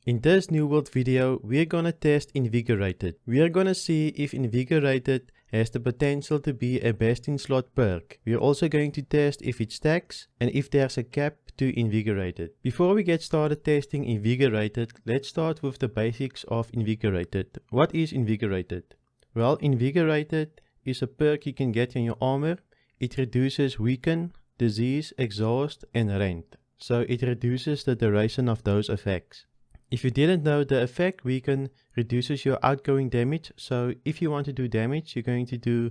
In this New World video, we're gonna test Invigorated. We are gonna see if Invigorated has the potential to be a best in slot perk. We are also going to test if it stacks and if there's a cap to Invigorated. Before we get started testing Invigorated, let's start with the basics of Invigorated. What is Invigorated? Well, Invigorated is a perk you can get in your armor. It reduces weaken, disease, exhaust and rend. So it reduces the duration of those effects. If you didn't know, the effect weaken reduces your outgoing damage. So if you want to do damage, you're going to do,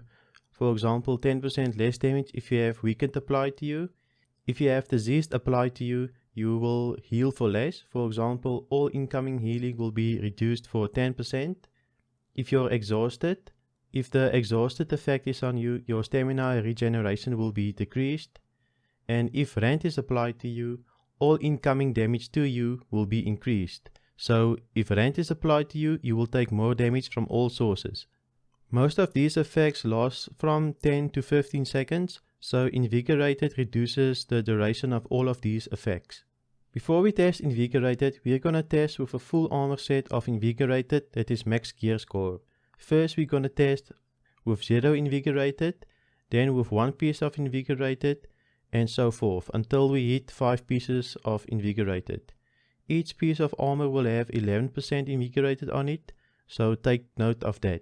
for example, 10% less damage if you have weakened applied to you. If you have diseased applied to you, you will heal for less. For example, all incoming healing will be reduced for 10%. If you're exhausted, if the exhausted effect is on you, your stamina regeneration will be decreased. And if rend is applied to you, all incoming damage to you will be increased. So if rend is applied to you, you will take more damage from all sources. Most of these effects last from 10 to 15 seconds, so Invigorated reduces the duration of all of these effects. Before we test Invigorated, we are gonna test with a full armor set of Invigorated that is max gear score. First we're gonna test with 0 Invigorated, then with 1 piece of Invigorated, and so forth until we hit 5 pieces of Invigorated. Each piece of armor will have 11% Invigorated on it, so take note of that.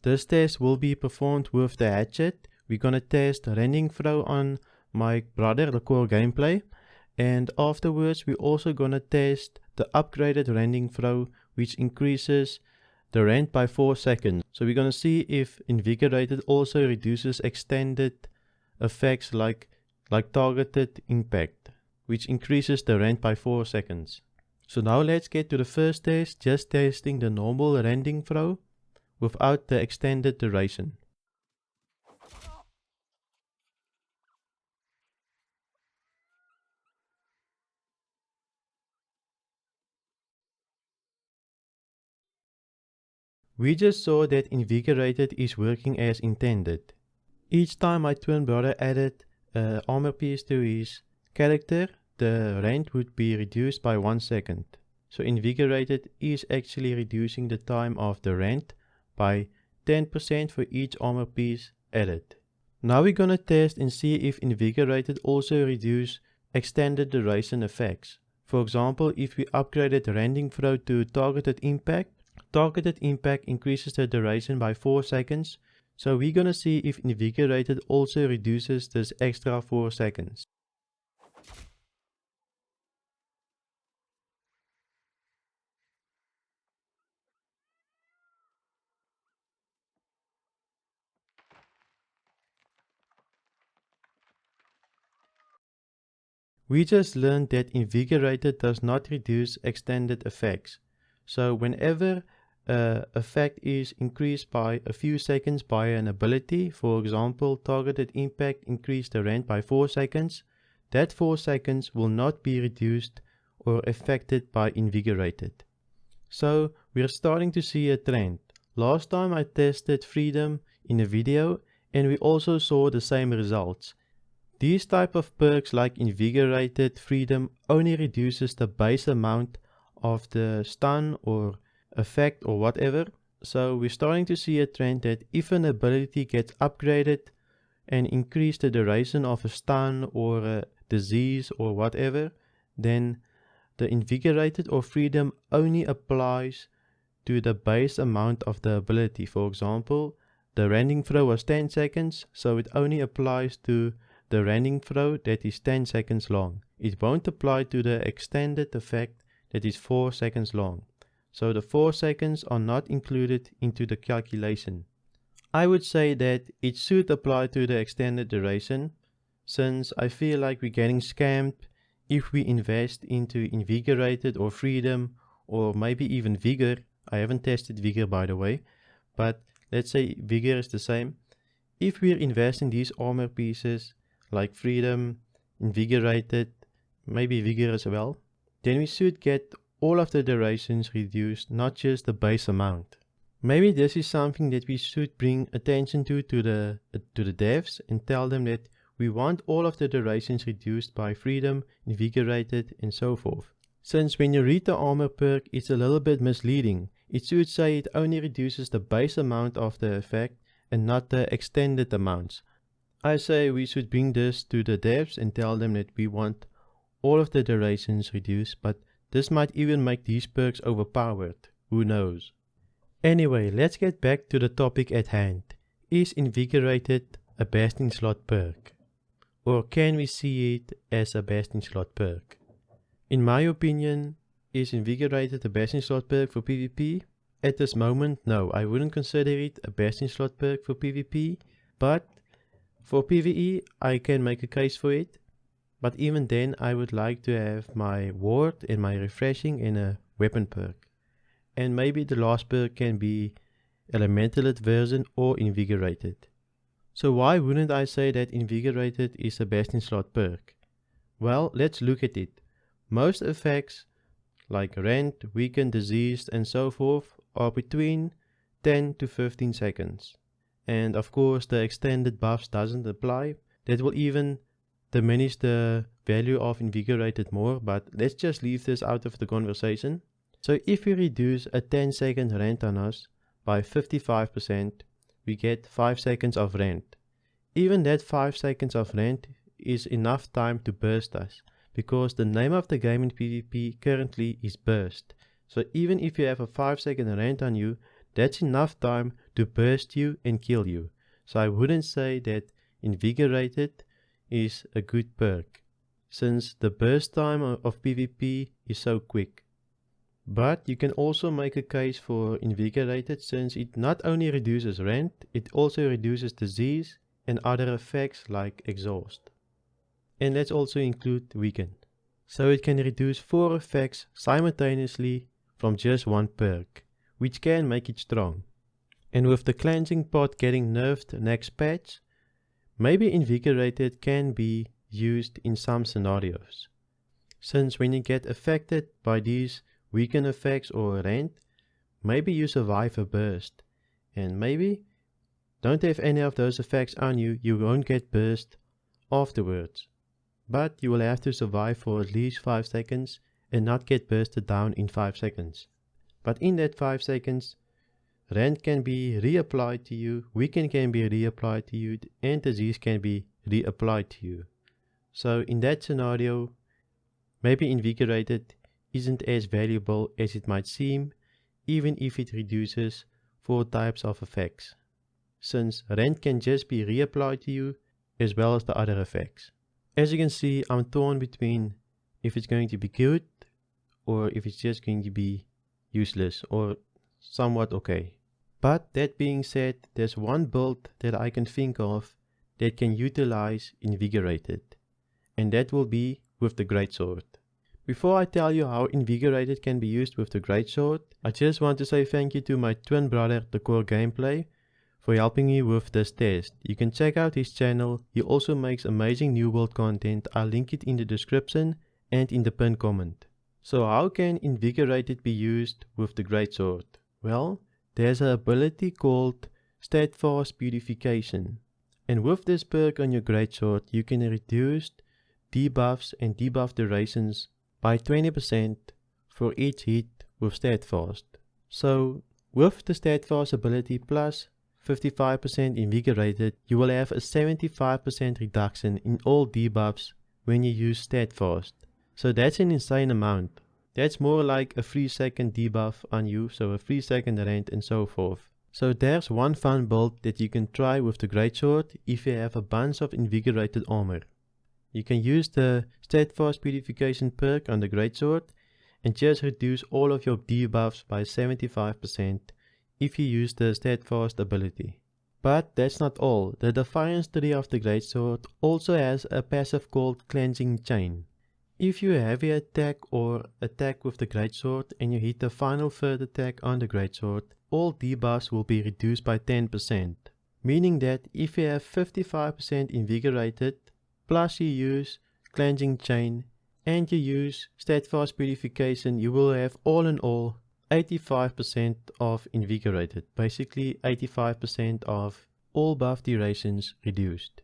This test will be performed with the hatchet. We're gonna test rending throw on my brother, the core gameplay, and afterwards we're also gonna test the upgraded rending throw, which increases the rend by 4 seconds. So we're gonna see if Invigorated also reduces extended effects like targeted impact, which increases the rend by 4 seconds. So now let's get to the first test, just testing the normal rending throw without the extended duration. We just saw that Invigorated is working as intended. Each time my twin brother added armor piece to his character, the rend would be reduced by 1 second. So Invigorated is actually reducing the time of the rend by 10% for each armor piece added. Now we're gonna test and see if Invigorated also reduce extended duration effects. For example, if we upgraded rending throw to targeted impact increases the duration by 4 seconds. So we're gonna see if Invigorated also reduces this extra 4 seconds. We just learned that Invigorated does not reduce extended effects. So whenever effect is increased by a few seconds by an ability, for example, targeted impact increased the rend by 4 seconds, that 4 seconds will not be reduced or affected by Invigorated. So we're starting to see a trend. Last time I tested Freedom in a video and we also saw the same results. These type of perks like Invigorated, Freedom only reduces the base amount of the stun or effect or whatever. So we're starting to see a trend that if an ability gets upgraded and increase the duration of a stun or a disease or whatever, then the Invigorated or Freedom only applies to the base amount of the ability. For example, the rending throw was 10 seconds, so it only applies to the rending throw that is 10 seconds long. It won't apply to the extended effect that is 4 seconds long. So the 4 seconds are not included into the calculation. I would say that it should apply to the extended duration, since I feel like we're getting scammed if we invest into Invigorated or Freedom or maybe even Vigor. I haven't tested Vigor by the way, but let's say Vigor is the same. If we're investing these armor pieces like Freedom, Invigorated, maybe Vigor as well, then we should get all of the durations reduced, not just the base amount. Maybe this is something that we should bring attention to the devs and tell them that we want all of the durations reduced by Freedom, Invigorated and so forth. Since when you read the armor perk, it's a little bit misleading. It should say it only reduces the base amount of the effect and not the extended amounts. I say we should bring this to the devs and tell them that we want all of the durations reduced, but this might even make these perks overpowered. Who knows? Anyway, let's get back to the topic at hand. Is Invigorated a best in slot perk? Or can we see it as a best in slot perk? In my opinion, is Invigorated a best in slot perk for PvP? At this moment, no, I wouldn't consider it a best in slot perk for PvP, but for PvE, I can make a case for it. But even then, I would like to have my ward and my refreshing and a weapon perk. And maybe the last perk can be Elementalist version or Invigorated. So why wouldn't I say that Invigorated is a best in slot perk? Well, let's look at it. Most effects like rend, weaken, diseased and so forth are between 10 to 15 seconds. And of course the extended buffs doesn't apply. That will even diminish the value of Invigorated more, but let's just leave this out of the conversation. So if we reduce a 10-second rend on us by 55%, we get 5 seconds of rend. Even that 5 seconds of rend is enough time to burst us, because the name of the game in PvP currently is burst. So even if you have a 5-second rend on you, that's enough time to burst you and kill you. So I wouldn't say that Invigorated is a good perk, since the burst time of PvP is so quick. But you can also make a case for Invigorated, since it not only reduces rend, it also reduces disease and other effects like exhaust. And let's also include weaken. So it can reduce 4 effects simultaneously from just one perk, which can make it strong. And with the cleansing pot getting nerfed next patch, maybe Invigorated can be used in some scenarios. Since when you get affected by these weaken effects or rend, maybe you survive a burst, and maybe don't have any of those effects on you, you won't get burst afterwards. But you will have to survive for at least 5 seconds and not get bursted down in 5 seconds. But in that 5 seconds, rend can be reapplied to you, weaken can be reapplied to you, and disease can be reapplied to you. So in that scenario, maybe Invigorated isn't as valuable as it might seem, even if it reduces 4 types of effects, since rend can just be reapplied to you as well as the other effects. As you can see, I'm torn between if it's going to be good or if it's just going to be useless or somewhat okay. But that being said, there's one build that I can think of that can utilize Invigorated, and that will be with the Greatsword. Before I tell you how Invigorated can be used with the Greatsword, I just want to say thank you to my twin brother, The Core Gameplay, for helping me with this test. You can check out his channel. He also makes amazing New World content. I'll link it in the description and in the pinned comment. So how can Invigorated be used with the Greatsword? Well, there's an ability called Steadfast Purification. And with this perk on your Greatsword, you can reduce debuffs and debuff durations by 20% for each hit with Steadfast. So with the Steadfast ability plus 55% Invigorated, you will have a 75% reduction in all debuffs when you use Steadfast. So that's an insane amount. That's more like a 3-second debuff on you, so a 3-second rend and so forth. So there's one fun build that you can try with the Greatsword if you have a bunch of Invigorated armor. You can use the Steadfast Purification perk on the Greatsword and just reduce all of your debuffs by 75% if you use the Steadfast ability. But that's not all. The Defiance tree of the Greatsword also has a passive called Cleansing Chain. If you heavy attack or attack with the Greatsword and you hit the final third attack on the Greatsword, all debuffs will be reduced by 10%. Meaning that if you have 55% Invigorated, plus you use Cleansing Chain and you use Steadfast Purification, you will have all in all 85% of Invigorated. Basically 85% of all buff durations reduced,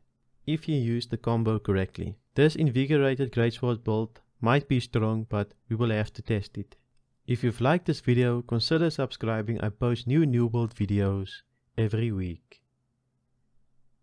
if you use the combo correctly. This Invigorated Greatsword build might be strong, but we will have to test it. If you've liked this video, consider subscribing. I post new New World videos every week.